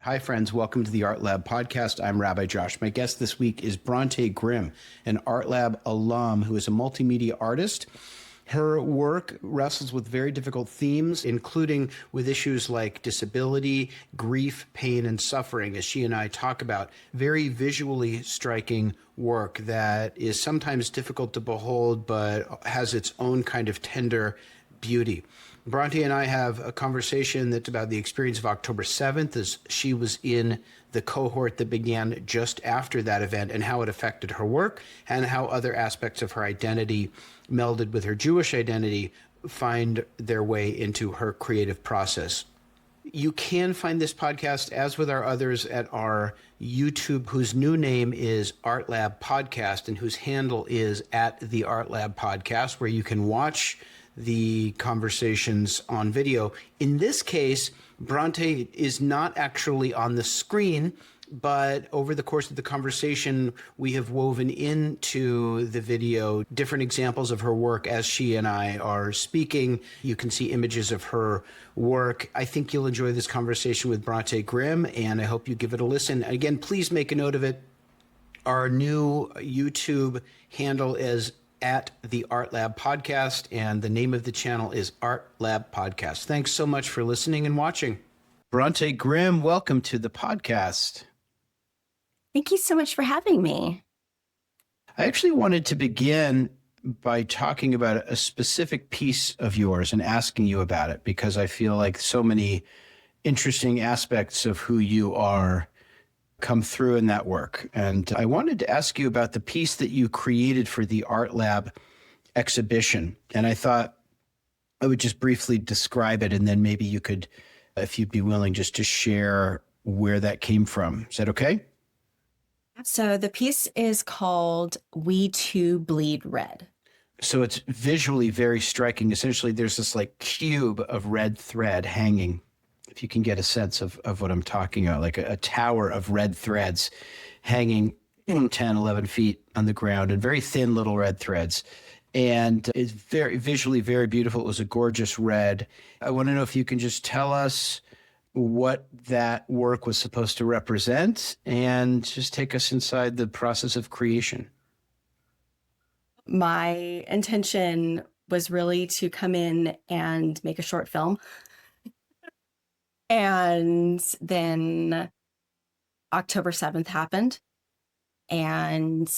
Hi, friends. Welcome to the Art Lab podcast. I'm Rabbi Josh. My guest this week is Brontë Grimm, an Art Lab alum who is a multimedia artist. Her work wrestles with very difficult themes, including with issues like disability, grief, pain, and suffering, as she and I talk about. Very visually striking work that is sometimes difficult to behold, but has its own kind of tender beauty. Bronte and I have a conversation that's about the experience of October 7th, as she was in the cohort that began just after that event, and how it affected her work, and how other aspects of her identity melded with her Jewish identity find their way into her creative process. You can find this podcast, as with our others, at our YouTube, whose new name is Art Lab Podcast, and whose handle is @the Art Lab Podcast, where you can watch the conversations on video. In this case, Bronte is not actually on the screen, but over the course of the conversation, we have woven into the video different examples of her work as she and I are speaking. You can see images of her work. I think you'll enjoy this conversation with Brontë Grimm, and I hope you give it a listen. Again, please make a note of it. Our new YouTube handle is @the Art Lab Podcast, and the name of the channel is Art Lab Podcast. Thanks so much for listening and watching. Brontë Grimm, welcome to the podcast. Thank you so much for having me. I actually wanted to begin by talking about a specific piece of yours and asking you about it, because I feel like so many interesting aspects of who you are come through in that work. And I wanted to ask you about the piece that you created for the Art Lab exhibition. And I thought I would just briefly describe it, and then maybe you could, if you'd be willing, just to share where that came from. Is that okay? So the piece is called We Too Bleed Red. So it's visually very striking. Essentially, there's this like cube of red thread hanging, if you can get a sense of what I'm talking about, like a tower of red threads hanging 10, 11 feet on the ground, and very thin little red threads. And it's very visually very beautiful. It was a gorgeous red. I want to know if you can just tell us what that work was supposed to represent, and just take us inside the process of creation. My intention was really to come in and make a short film. And then October 7th happened, and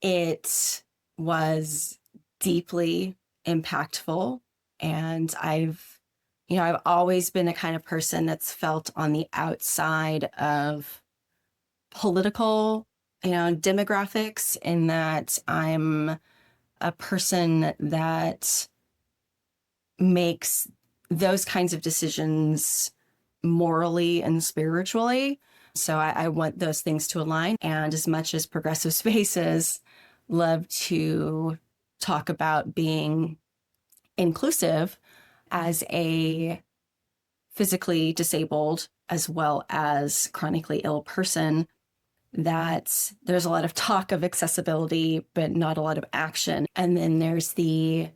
it was deeply impactful. And I've always been a kind of person that's felt on the outside of political, demographics, in that I'm a person that makes those kinds of decisions morally and spiritually. So I want those things to align. And as much as progressive spaces love to talk about being inclusive, as a physically disabled as well as chronically ill person, that there's a lot of talk of accessibility, but not a lot of action. And then there's the,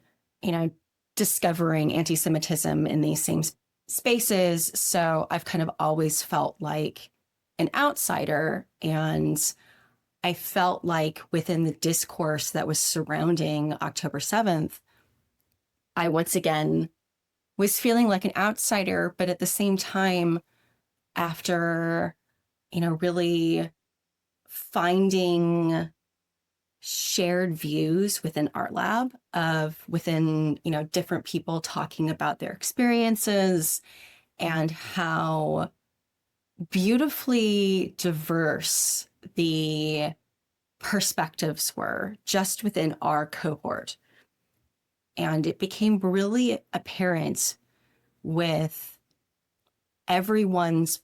discovering anti-Semitism in these same spaces. So I've kind of always felt like an outsider. And I felt like within the discourse that was surrounding October 7th, I once again was feeling like an outsider, but at the same time, after, really finding shared views within Art Lab within different people talking about their experiences, and how beautifully diverse the perspectives were just within our cohort. And it became really apparent with everyone's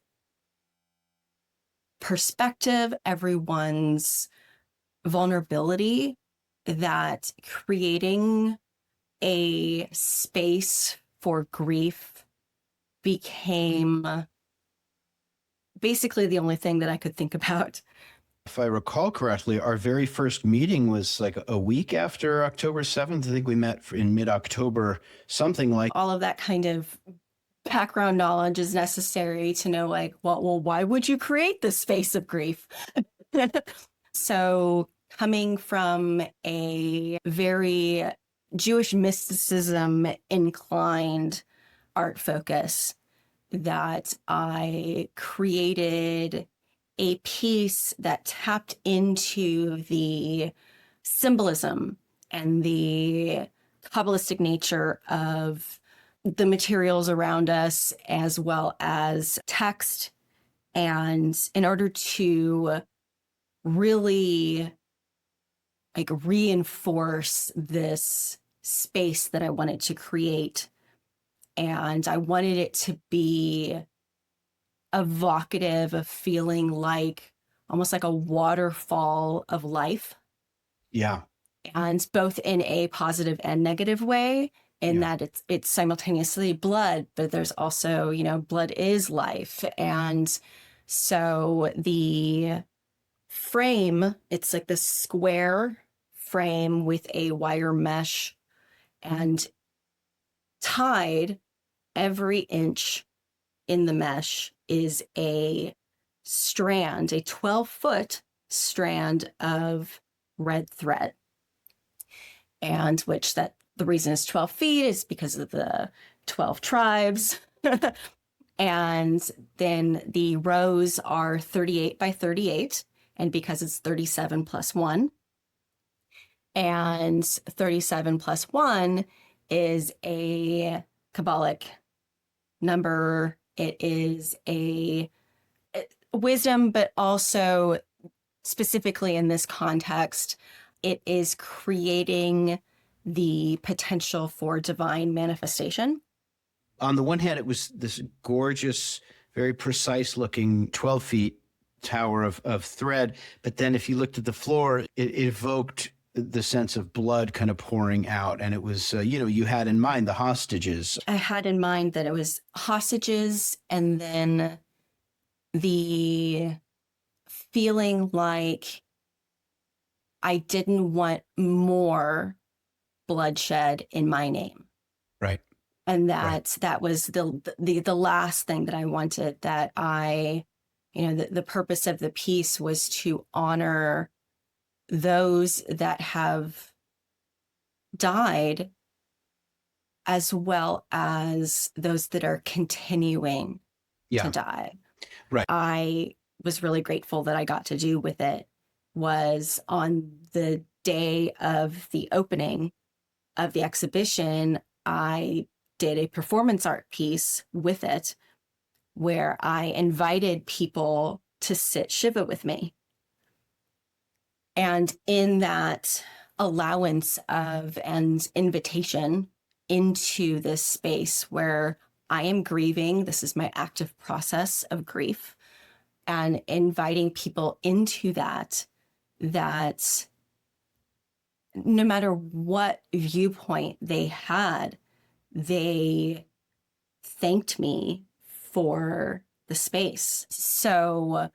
perspective, everyone's vulnerability, that creating a space for grief became basically the only thing that I could think about. If I recall correctly, our very first meeting was like a week after October 7th. I think we met in mid-October, something like. All of that kind of background knowledge is necessary to know, like, well, why would you create this space of grief? So coming from a very Jewish mysticism inclined art focus, that I created a piece that tapped into the symbolism and the Kabbalistic nature of the materials around us, as well as text. And in order to really like reinforce this space that I wanted to create, and I wanted it to be evocative of feeling like almost like a waterfall of life. Yeah. And both in a positive and negative way, in that it's simultaneously blood, but there's also, you know, blood is life. And so the frame, it's like this square frame with a wire mesh, and tied every inch in the mesh is a strand, a 12-foot strand of red thread. And which that the reason is 12 feet is because of the 12 tribes. And then the rows are 38 by 38. And because it's 37 plus 1. And 37 plus 1 is a Kabbalic number. It is a wisdom, but also specifically in this context, it is creating the potential for divine manifestation. On the one hand, it was this gorgeous, very precise looking 12 feet tower of thread. But then if you looked at the floor, it evoked the sense of blood kind of pouring out. And it was, you had in mind the hostages. I had in mind that it was hostages, and then the feeling like I didn't want more bloodshed in my name. Right. And that was the last thing that I wanted, that the purpose of the piece was to honor those that have died, as well as those that are continuing to die. Right. I was really grateful that I got to do with it was on the day of the opening of the exhibition, I did a performance art piece with it where I invited people to sit Shiva with me. And in that allowance of and invitation into this space where I am grieving, this is my active process of grief, and inviting people into that no matter what viewpoint they had, they thanked me for the space. So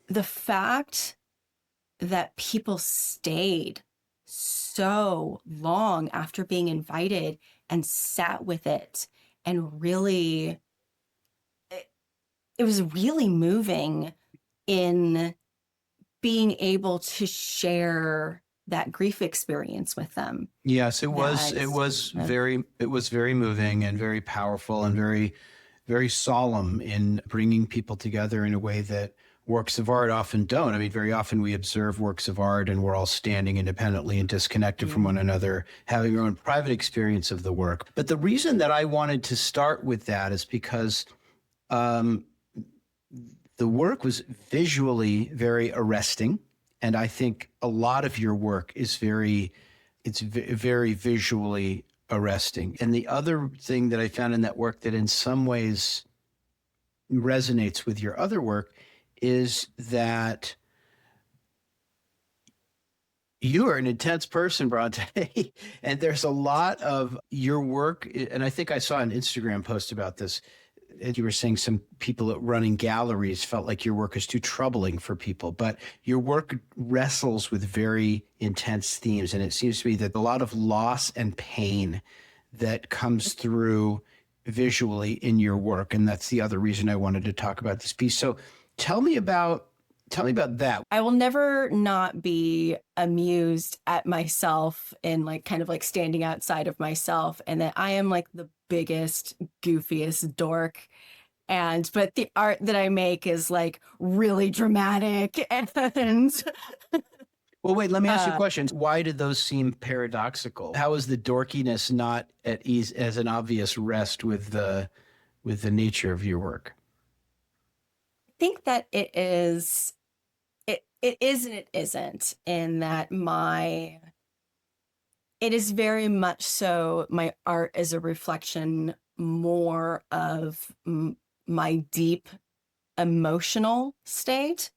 the fact that people stayed so long after being invited and sat with it, and really, it was really moving in being able to share that grief experience with them. Yes, it was very moving and very powerful and very, very solemn in bringing people together in a way that works of art often don't. I mean, very often we observe works of art and we're all standing independently and disconnected from one another, having our own private experience of the work. But the reason that I wanted to start with that is because the work was visually very arresting. And I think a lot of your work is very visually arresting. And the other thing that I found in that work that in some ways resonates with your other work is that you are an intense person, Bronte. And there's a lot of your work. And I think I saw an Instagram post about this. You were saying some people running galleries felt like your work is too troubling for people, but your work wrestles with very intense themes. And it seems to me that a lot of loss and pain that comes through visually in your work. And that's the other reason I wanted to talk about this piece. So tell me about that. I will never not be amused at myself and like kind of like standing outside of myself, and that I am like the biggest, goofiest dork. But the art that I make is like really dramatic and Well, wait, let me ask you a question. Why did those seem paradoxical? How is the dorkiness not at ease as an obvious rest with the nature of your work? I think that it is and it isn't, in that it is very much so my art is a reflection more of my deep emotional state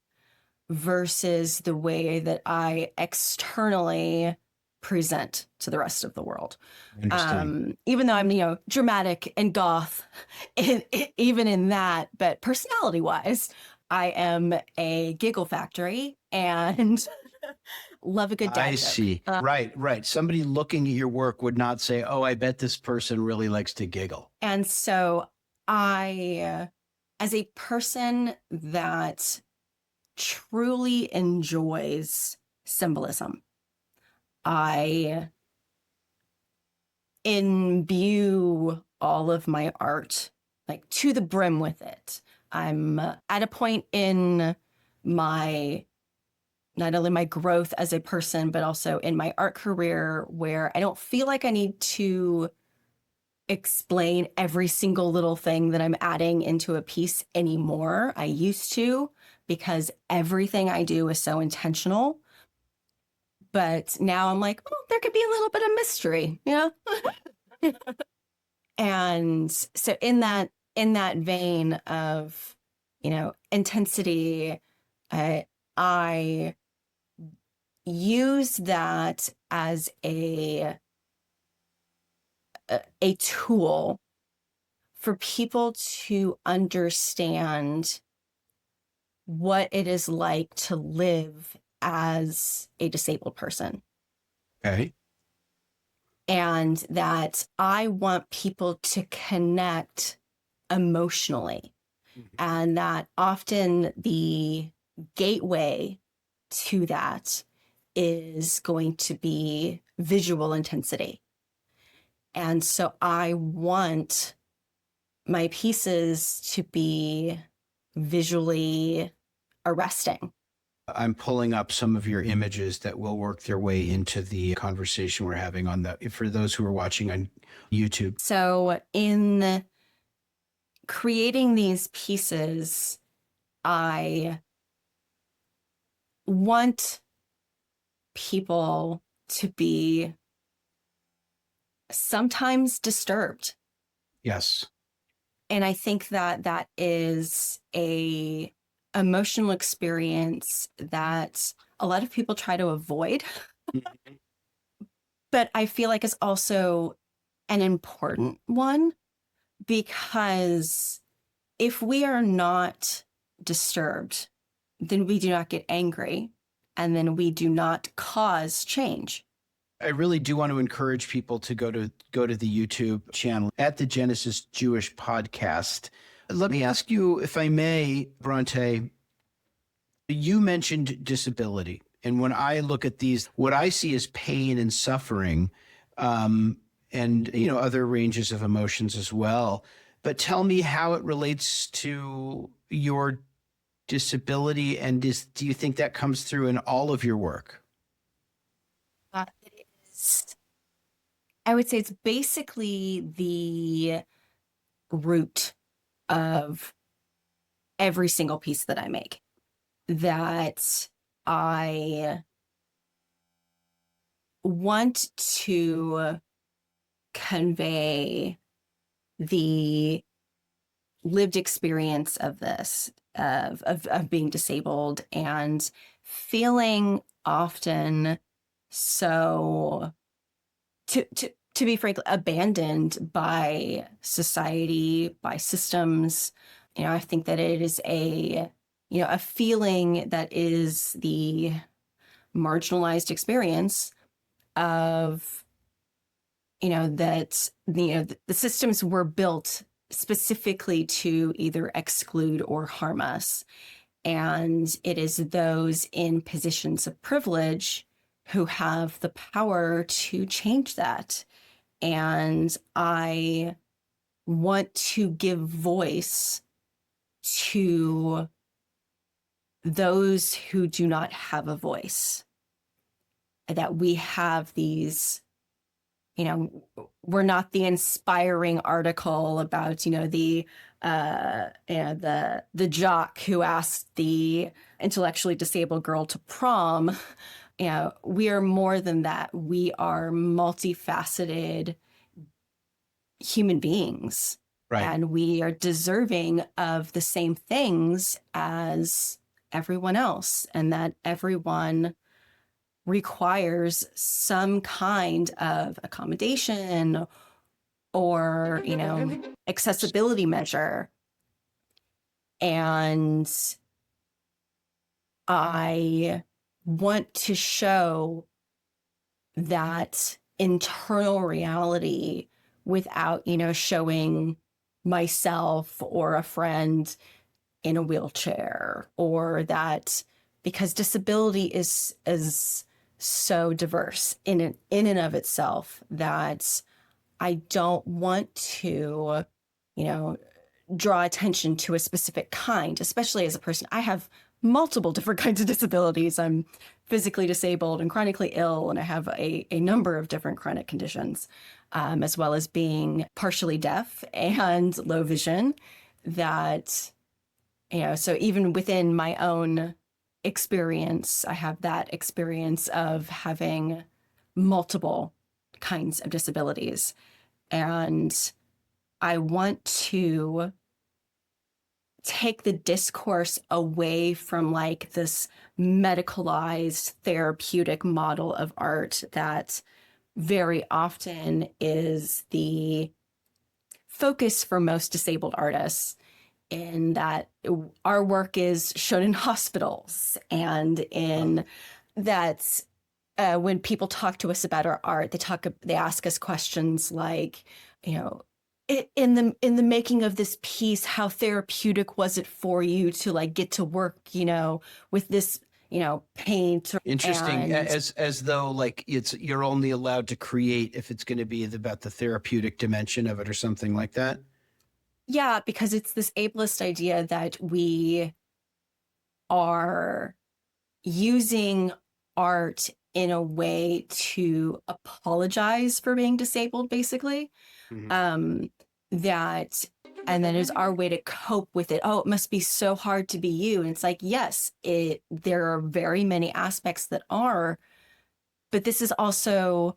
versus the way that I externally present to the rest of the world. Even though I'm, dramatic and goth, even in that, but personality wise, I am a giggle factory and love a good dad I joke. see. Right. Somebody looking at your work would not say, "Oh, I bet this person really likes to giggle." And so I, as a person that truly enjoys symbolism, I imbue all of my art like to the brim with it. I'm at a point in my not only my growth as a person, but also in my art career where I don't feel like I need to explain every single little thing that I'm adding into a piece anymore. I used to, because everything I do is so intentional. But now I'm like, oh, there could be a little bit of mystery, And so in that vein of, intensity, I use that as a tool for people to understand what it is like to live as a disabled person. Okay. And that I want people to connect emotionally. And that often the gateway to that is going to be visual intensity. And so I want my pieces to be visually arresting. I'm pulling up some of your images that will work their way into the conversation we're having for those who are watching on YouTube. So in creating these pieces, I want people to be sometimes disturbed. Yes. And I think that is a emotional experience that a lot of people try to avoid. But I feel like it's also an important one, because if we are not disturbed, then we do not get angry, and then we do not cause change. I really do want to encourage people to go to the YouTube channel at the Genesis Jewish Podcast. Let me ask you, if I may, Bronte, you mentioned disability. And when I look at these, what I see is pain and suffering, and other ranges of emotions as well. But tell me how it relates to your disability, and do you think that comes through in all of your work? It is, I would say it's basically the root of every single piece that I make, that I want to convey the lived experience of this, of being disabled and feeling often so, to be frank, abandoned by society, by systems. I think that it is a feeling that is the marginalized experience of that the systems were built specifically to either exclude or harm us. And it is those in positions of privilege who have the power to change that. And I want to give voice to those who do not have a voice. That we have these, we're not the inspiring article about, the jock who asked the intellectually disabled girl to prom. We are more than that. We are multifaceted human beings. Right. And we are deserving of the same things as everyone else, and that everyone requires some kind of accommodation or, accessibility measure. And I want to show that internal reality without, showing myself or a friend in a wheelchair, or that, because disability is so diverse in and of itself, that I don't want to, draw attention to a specific kind, especially as a person. I have multiple different kinds of disabilities. I'm physically disabled and chronically ill, and I have a number of different chronic conditions, as well as being partially deaf and low vision. That, so even within my own experience, I have that experience of having multiple kinds of disabilities. And I want to take the discourse away from like this medicalized therapeutic model of art that very often is the focus for most disabled artists, in that our work is shown in hospitals, and in that when people talk to us about our art, they ask us questions like, in the making of this piece, how therapeutic was it for you to like get to work, with this, paint? Interesting. As though like you're only allowed to create if it's going to be about the therapeutic dimension of it or something like that. Yeah, because it's this ableist idea that we are using art in a way to apologize for being disabled, basically. Mm-hmm. And then is our way to cope with it. Oh, it must be so hard to be you. And it's like, yes, there are very many aspects that are, but this is also,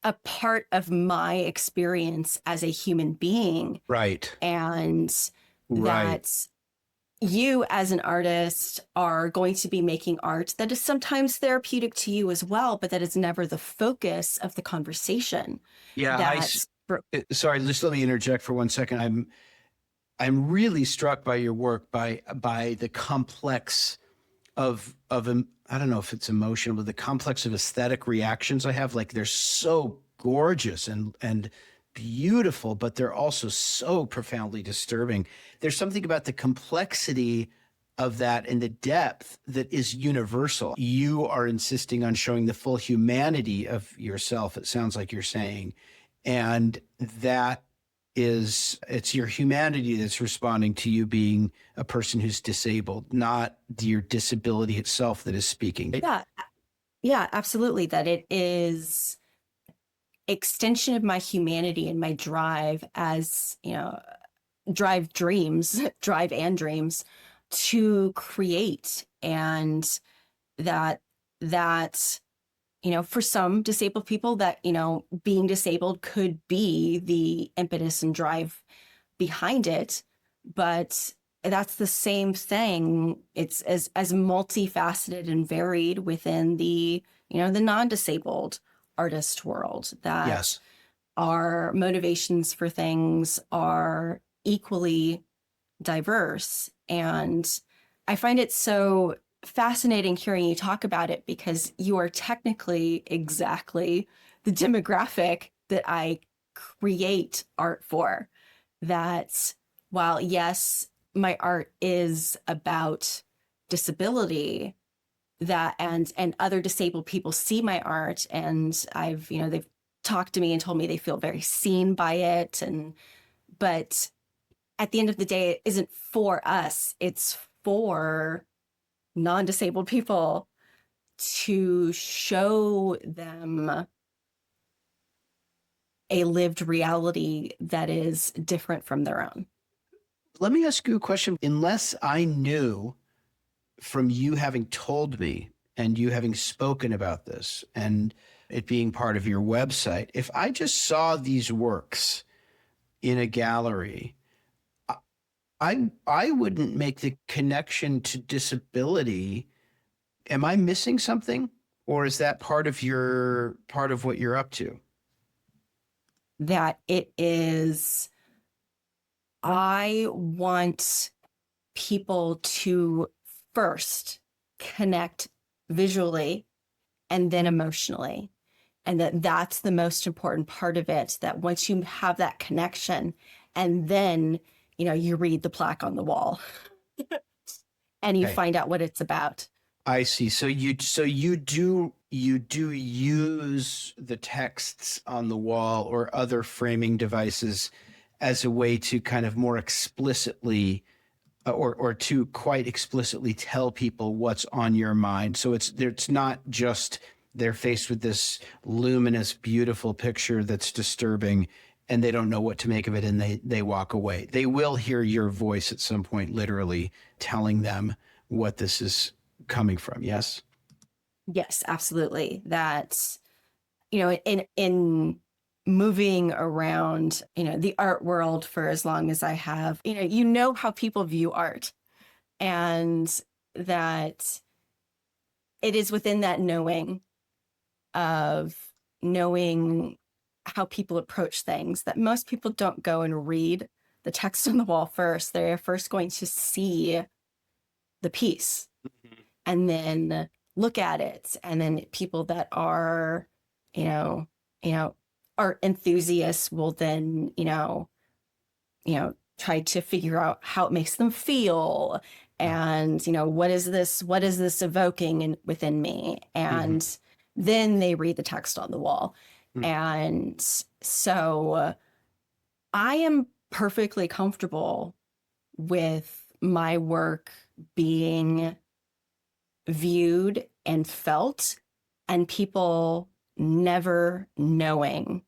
a part of my experience as a human being. Right. And Right. that you as an artist are going to be making art that is sometimes therapeutic to you as well, but that is never the focus of the conversation. Yeah. Sorry, just let me interject for 1 second. I'm really struck by your work, by the complex of I don't know if it's emotional, but the complex of aesthetic reactions I have. Like, they're so gorgeous and beautiful, but they're also so profoundly disturbing. There's something about the complexity of that and the depth that is universal. You are insisting on showing the full humanity of yourself, it sounds like you're saying. And it's your humanity that's responding to you being a person who's disabled, not your disability itself that is speaking. Yeah, absolutely. That it is extension of my humanity and my drive as, drive and dreams to create. And that, for some disabled people, that, being disabled could be the impetus and drive behind it. But that's the same thing. It's as multifaceted and varied within the, the non-disabled artist world, that Yes. our motivations for things are equally diverse. And I find it so fascinating hearing you talk about it because you are technically exactly the demographic that I create art for. That while, yes, my art is about disability, that and other disabled people see my art, and they've talked to me and told me they feel very seen by it. But at the end of the day, it isn't for us, it's for non-disabled people to show them a lived reality that is different from their own. Let me ask you a question. Unless I knew from you having told me and you having spoken about this and it being part of your website, if I just saw these works in a gallery, I wouldn't make the connection to disability. Am I missing something? Or is that part of what you're up to? That it is, I want people to first connect visually and then emotionally. And that's the most important part of it, that once you have that connection and then, you read the plaque on the wall and you Okay. find out what it's about. I see. So you do use the texts on the wall or other framing devices as a way to kind of more explicitly or to quite explicitly tell people what's on your mind. So it's not just they're faced with this luminous, beautiful picture that's disturbing and they don't know what to make of it and they walk away. They will hear your voice at some point, literally telling them what this is coming from. Yes. Yes, absolutely. That's, in moving around, the art world for as long as I have, how people view art, and that it is within that knowing how people approach things that most people don't go and read the text on the wall first. They're first going to see the piece and then look at it. And then people that are, art enthusiasts will then, try to figure out how it makes them feel. And, what is this evoking within me? And then they read the text on the wall. And so I am perfectly comfortable with my work being viewed and felt and people never knowing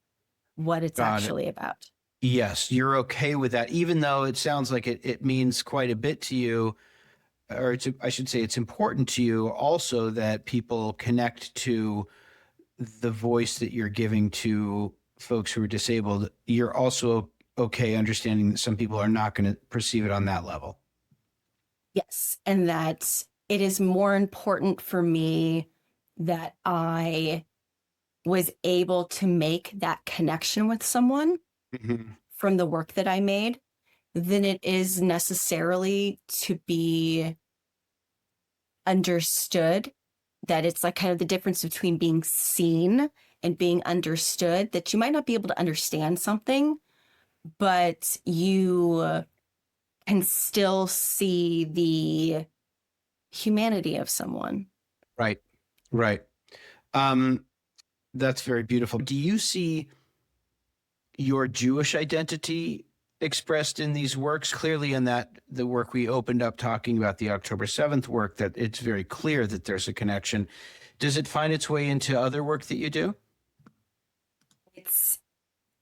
what it's actually about. Yes, you're okay with that, even though it sounds like it means quite a bit to you, or I should say it's important to you also that people connect to the voice that you're giving to folks who are disabled. You're also okay understanding that some people are not going to perceive it on that level. Yes, and that it is more important for me that I was able to make that connection with someone from the work that I made than it is necessarily to be understood. That it's like kind of the difference between being seen and being understood, that you might not be able to understand something, but you can still see the humanity of someone. Right. Right. That's very beautiful. Do you see your Jewish identity expressed in these works? Clearly in the work we opened up talking about, the October 7th work, that it's very clear that there's a connection. Does it find its way into other work that you do?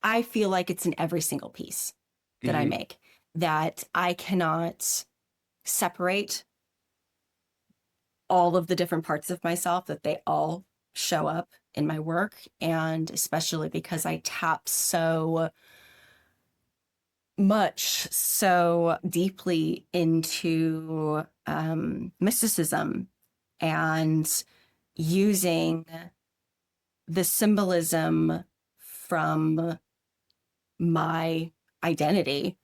I feel like it's in every single piece that I make, that I cannot separate all of the different parts of myself, that they all show up in my work. And especially because I tap so much, so deeply into mysticism and using the symbolism from my identity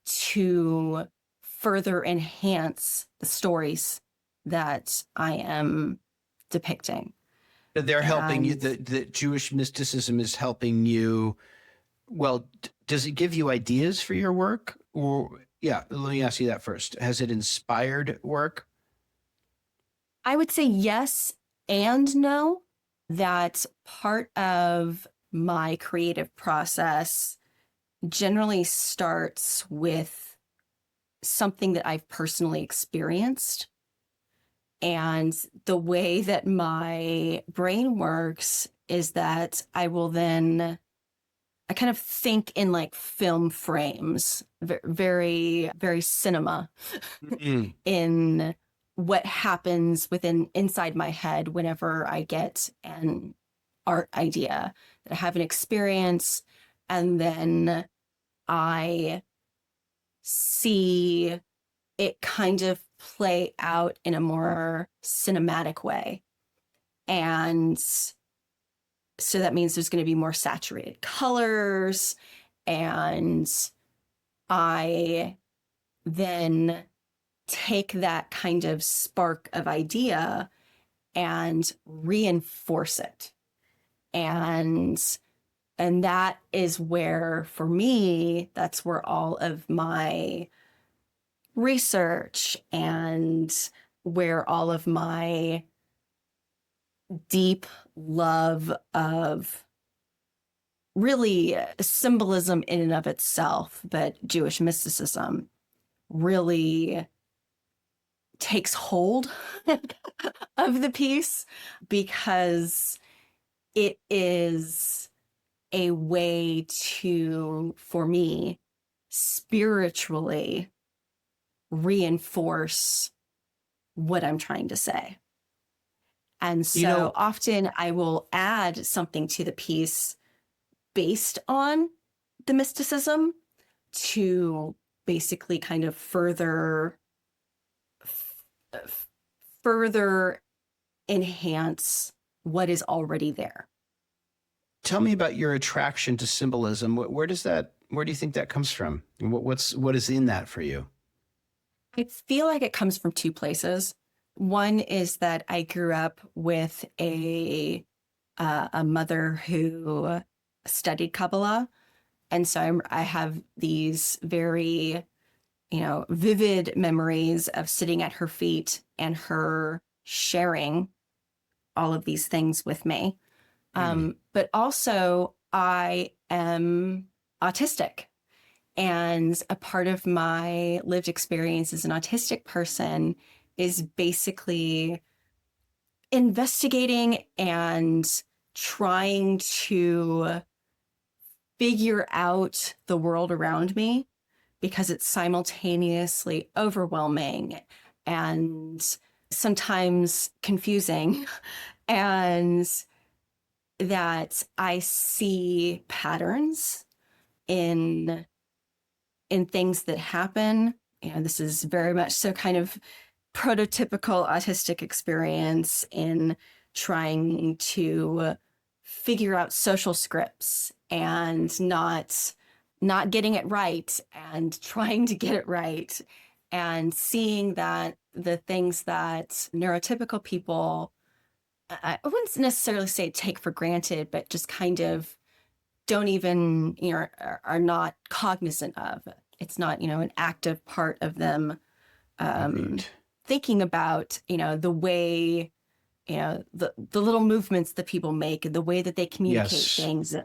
to further enhance the stories Mm-hmm. I am depicting. They're helping you. And The Jewish mysticism is helping you. Well, does it give you ideas for your work? Or, yeah, let me ask you that first. Has it inspired work? I would say yes and no. That part of my creative process generally starts with something that I've personally experienced. And the way that my brain works is that I kind of think in like film frames, very, very cinema Mm. in what happens inside my head whenever I get an art idea, that I have an experience, and then I see it kind of play out in a more cinematic way. And so that means there's going to be more saturated colors. And I then take that kind of spark of idea and reinforce it. And that is where, for me, that's where all of my research and where all of my deep love of really symbolism in and of itself, but Jewish mysticism really takes hold of the piece, because it is a way to, for me, spiritually reinforce what I'm trying to say. And You so know, often I will add something to the piece based on the mysticism to basically kind of further enhance what is already there. tell me about your attraction to symbolism. Where do you think that comes from? What is in that for you? I feel like it comes from two places. One is that I grew up with a mother who studied Kabbalah, and so I have these very, vivid memories of sitting at her feet and her sharing all of these things with me. Mm. But also, I am autistic. And a part of my lived experience as an autistic person is basically investigating and trying to figure out the world around me, because it's simultaneously overwhelming and sometimes confusing. And that I see patterns in things that happen. This is very much so kind of prototypical autistic experience in trying to figure out social scripts and not getting it right and trying to get it right, and seeing that the things that neurotypical people, I wouldn't necessarily say take for granted, but just kind of don't even, are not cognizant of. It's not, an active part of them Right. thinking about, the way, the little movements that people make and the way that they communicate Yes. things.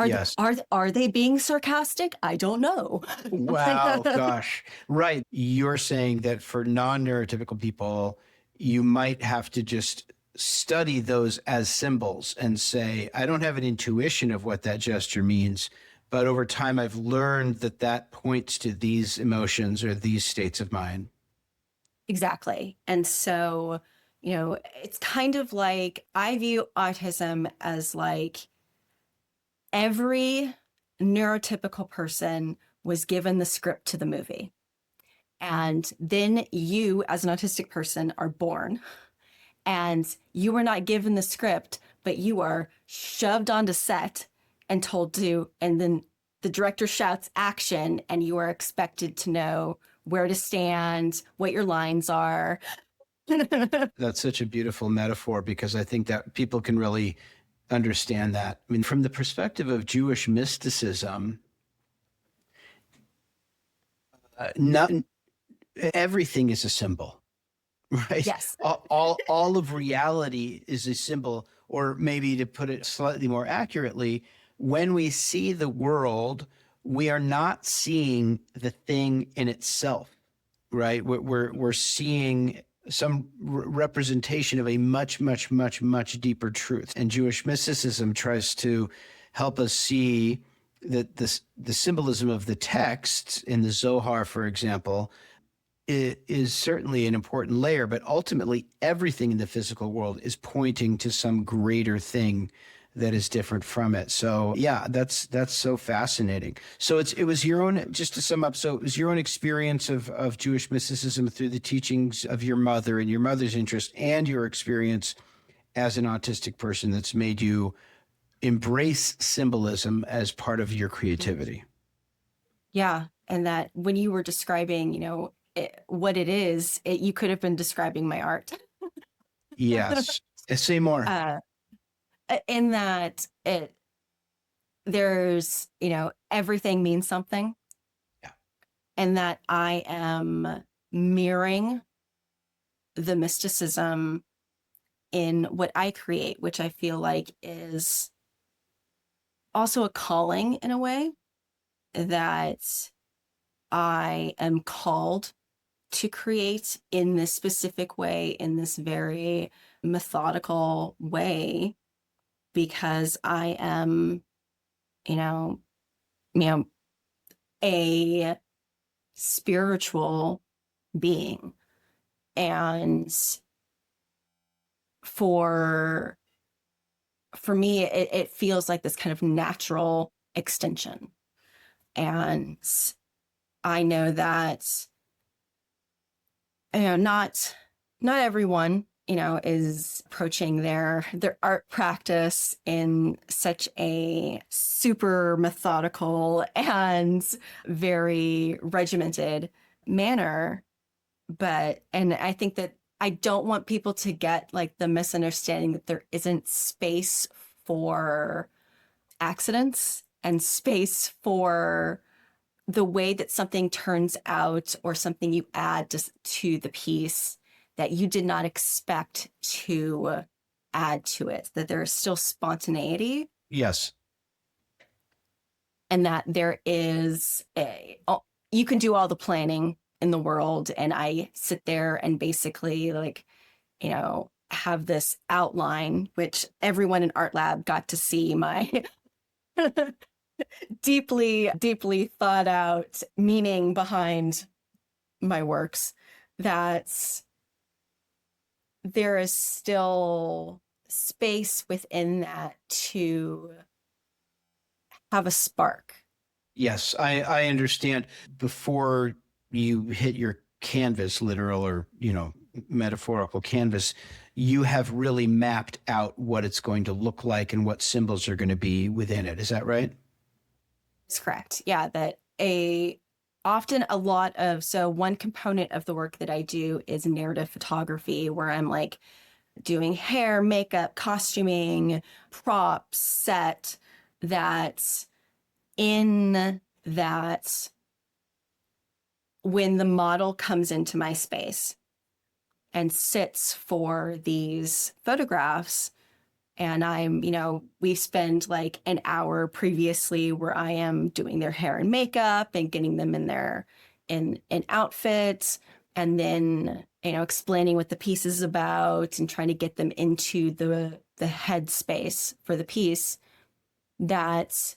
Yes. Are they being sarcastic? I don't know. Wow, gosh. Right. You're saying that for non-neurotypical people, you might have to just study those as symbols and say, I don't have an intuition of what that gesture means, but over time I've learned that that points to these emotions or these states of mind. Exactly. And so, it's kind of like I view autism as like every neurotypical person was given the script to the movie. And then you, as an autistic person, are born, and you were not given the script, but you are shoved onto set and told to, and then the director shouts action, and you are expected to know where to stand, what your lines are. That's such a beautiful metaphor, because I think that people can really understand that. I mean, from the perspective of Jewish mysticism, not everything is a symbol, right? Yes. All of reality is a symbol, or maybe to put it slightly more accurately, when we see the world, we are not seeing the thing in itself, right? We're seeing some representation of a much, much, much, much deeper truth. And Jewish mysticism tries to help us see that the symbolism of the text in the Zohar, for example, is certainly an important layer, but ultimately everything in the physical world is pointing to some greater thing that is different from it. So yeah, that's so fascinating. So it was your own, just to sum up, so it was your own experience of Jewish mysticism through the teachings of your mother and your mother's interest and your experience as an autistic person that's made you embrace symbolism as part of your creativity. Yeah. And that when you were describing, what it is, you could have been describing my art. Yes. Say more. uh, in that there's, everything means something, Yeah. and that I am mirroring the mysticism in what I create, which I feel like is also a calling in a way, that I am called to create in this specific way, in this very methodical way, because I am, you know, you know, a spiritual being. And for me, it feels like this kind of natural extension. And I know that, not everyone, is approaching their art practice in such a super methodical and very regimented manner. And I think that I don't want people to get like the misunderstanding that there isn't space for accidents and space for the way that something turns out, or something you add to the piece that you did not expect to add to it, that there is still spontaneity, Yes. and that there is you can do all the planning in the world, and I sit there and basically have this outline, which everyone in art lab got to see my deeply, deeply thought out meaning behind my works, that there is still space within that to have a spark. Yes, I understand. Before you hit your canvas, literal or, metaphorical canvas, you have really mapped out what it's going to look like and what symbols are going to be within it. Is that right? That's correct. Yeah, that so one component of the work that I do is narrative photography, where I'm like doing hair, makeup, costuming, props, set, that in that when the model comes into my space and sits for these photographs, and we spend like an hour previously where I am doing their hair and makeup and getting them in outfits, and then, explaining what the piece is about and trying to get them into the headspace for the piece, that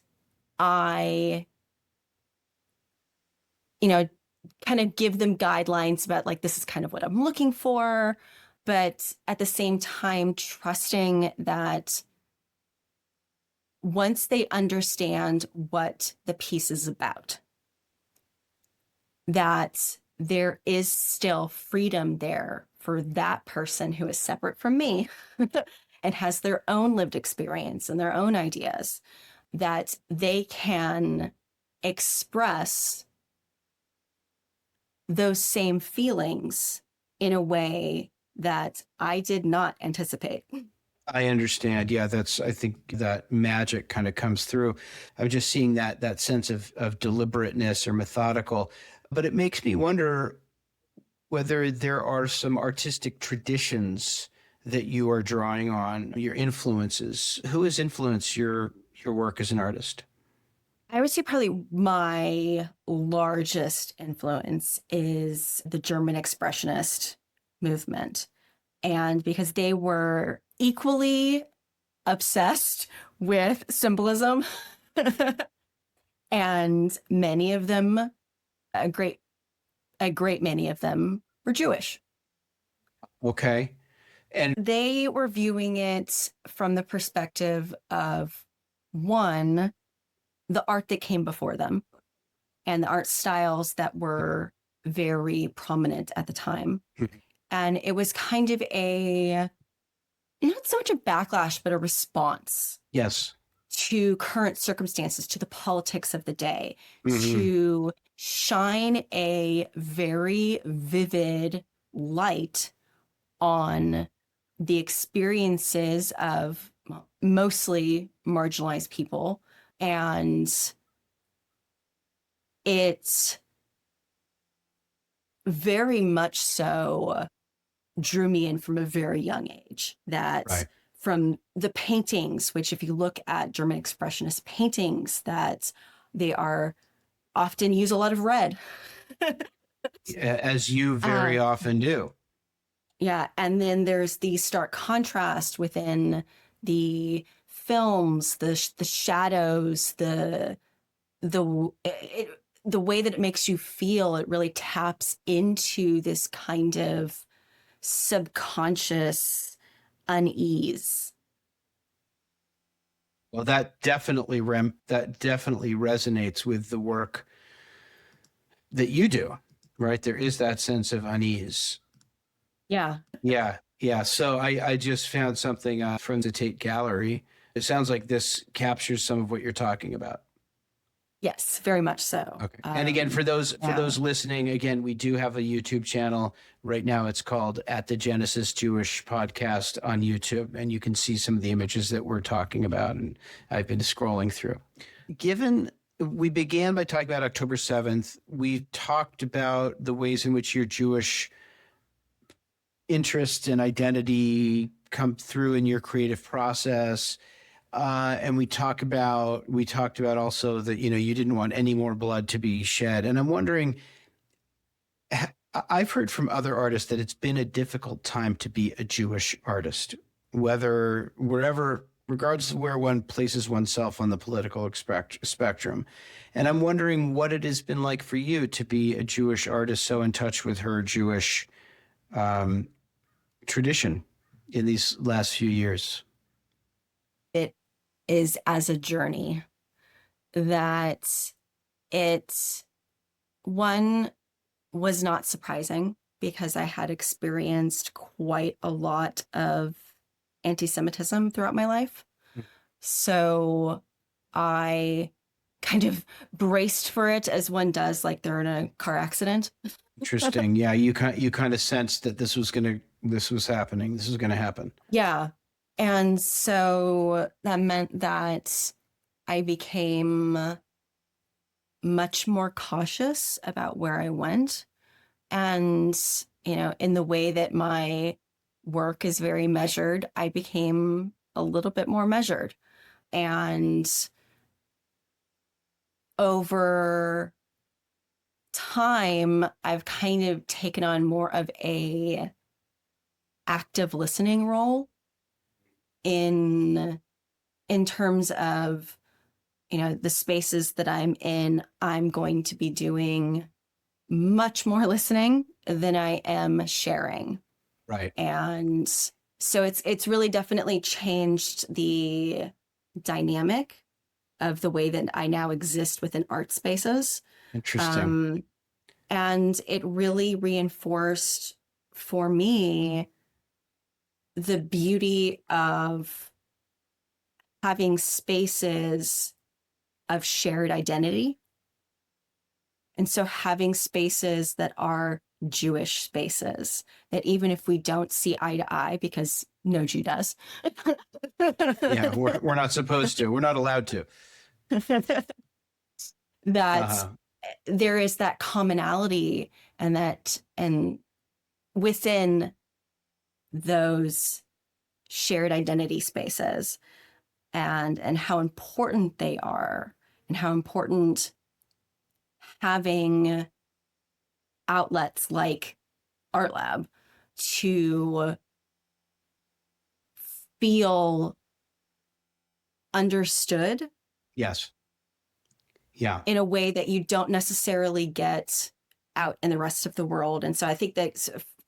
I, kind of give them guidelines about like, this is kind of what I'm looking for, but at the same time, trusting that once they understand what the piece is about, that there is still freedom there for that person who is separate from me and has their own lived experience and their own ideas, that they can express those same feelings in a way that I did not anticipate. I understand. Yeah, I think that magic kind of comes through. I'm just seeing that sense of deliberateness or methodical, but it makes me wonder whether there are some artistic traditions that you are drawing on, your influences. Who has influenced your work as an artist? I would say probably my largest influence is the German Expressionist movement. And because they were equally obsessed with symbolism, and many of them, a great many of them were Jewish. Okay. And They were viewing it from the perspective of one, the art that came before them and the art styles that were very prominent at the time. And it was kind of not so much a backlash, but a response yes. to current circumstances, to the politics of the day, Mm-hmm. to shine a very vivid light on the experiences of mostly marginalized people. And it very much so drew me in from a very young age. That Right. from the paintings, which if you look at German Expressionist paintings, that they are often use a lot of red. As you very often do. Yeah. And then there's the stark contrast within the films, the shadows, the way that it makes you feel. It really taps into this kind of subconscious unease. Well, that definitely resonates with the work that you do, right? There is that sense of unease. Yeah. Yeah, yeah. So I just found something from the Tate Gallery. It sounds like this captures some of what you're talking about. Yes, very much so. Okay. And again, for those yeah. listening, again, we do have a YouTube channel right now. It's called At the Genesis Jewish Podcast on YouTube, and you can see some of the images that we're talking about. And I've been scrolling through. Given we began by talking about October 7th, we talked about the ways in which your Jewish interest and identity come through in your creative process. And we talked about also that, you didn't want any more blood to be shed. And I'm wondering, I've heard from other artists that it's been a difficult time to be a Jewish artist, regardless of where one places oneself on the political spectrum. And I'm wondering what it has been like for you to be a Jewish artist, so in touch with her Jewish tradition in these last few years. It is as a journey that one was not surprising because I had experienced quite a lot of anti-Semitism throughout my life. So I kind of braced for it as one does, like they're in a car accident. Interesting. Yeah, you kind of sensed that this was going to happen. Yeah. And so that meant that I became much more cautious about where I went. And, in the way that my work is very measured, I became a little bit more measured. And over time, I've kind of taken on more of a active listening role in terms of, the spaces that I'm in. I'm going to be doing much more listening than I am sharing. Right. And so it's really definitely changed the dynamic of the way that I now exist within art spaces. Interesting. And it really reinforced for me the beauty of having spaces of shared identity. And so having spaces that are Jewish spaces, that even if we don't see eye to eye, because no Jew does. Yeah, we're not supposed to. We're not allowed to. That there is that commonality, and within those shared identity spaces, and how important they are, and how important having outlets like Art Lab to feel understood. Yes. Yeah. In a way that you don't necessarily get out in the rest of the world. And so I think that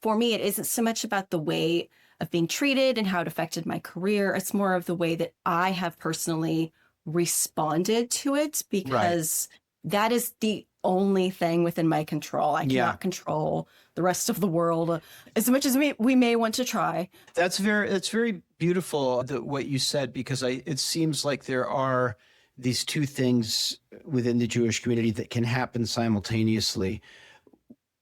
for me, it isn't so much about the way of being treated and how it affected my career. It's more of the way that I have personally responded to it, because that is the only thing within my control. I cannot control the rest of the world as much as we may want to try. That's very beautiful, what you said, because it seems like there are these two things within the Jewish community that can happen simultaneously.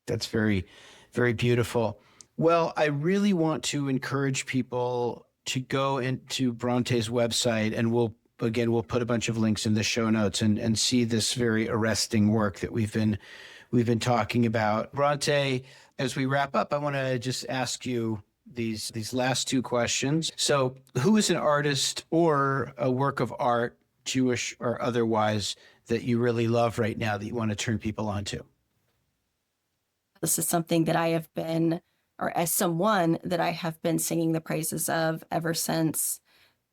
That's very, very beautiful. Well, I really want to encourage people to go into Bronte's website, and we'll put a bunch of links in the show notes and see this very arresting work that we've been talking about. Bronte, as we wrap up, I want to just ask you these last two questions. So, who is an artist or a work of art, Jewish or otherwise, that you really love right now that you want to turn people on to? This is something that I have been, or as someone that I have been singing the praises of ever since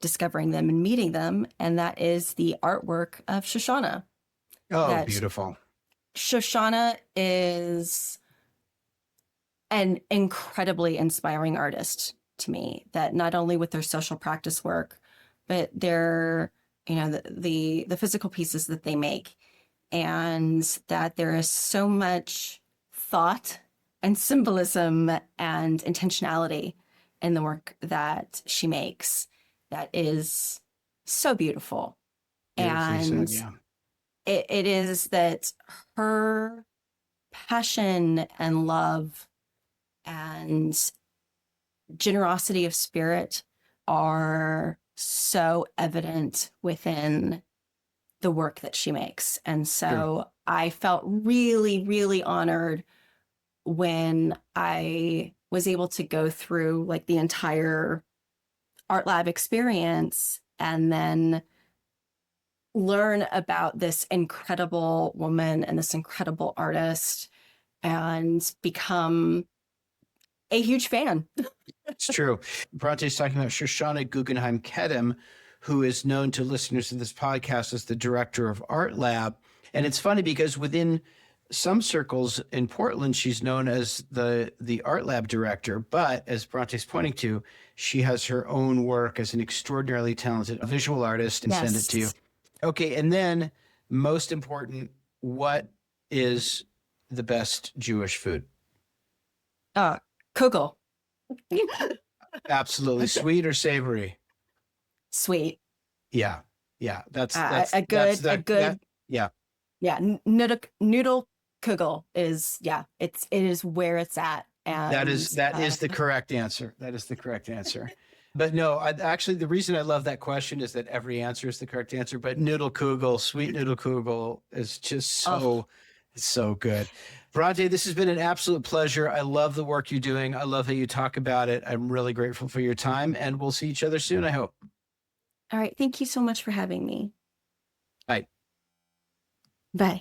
discovering them and meeting them, and that is the artwork of Shoshana. Oh, beautiful. Shoshana is an incredibly inspiring artist to me, that not only with their social practice work, but their, the physical pieces that they make, and that there is so much thought and symbolism and intentionality in the work that she makes that is so beautiful. And it is that her passion and love and generosity of spirit are so evident within the work that she makes. And so I felt really, really honored when I was able to go through like the entire Art Lab experience and then learn about this incredible woman and this incredible artist and become a huge fan. It's true. Bronte's talking about Shoshana Guggenheim Kedem, who is known to listeners of this podcast as the director of Art Lab. And it's funny because within some circles in Portland, she's known as the Art Lab director. But as Bronte's pointing to, she has her own work as an extraordinarily talented visual artist, and send it to you. Okay. And then most important, what is the best Jewish food? Kugel. Absolutely. Sweet or savory? Sweet. Yeah. Yeah. That's a good. Yeah. Yeah. Noodle kugel is, it is where it's at. And that is the correct answer. That is the correct answer. But no, actually, the reason I love that question is that every answer is the correct answer. But noodle kugel, sweet noodle kugel is just so good. Bronte, this has been an absolute pleasure. I love the work you're doing. I love how you talk about it. I'm really grateful for your time, and we'll see each other soon, I hope. All right. Thank you so much for having me. Bye. Bye.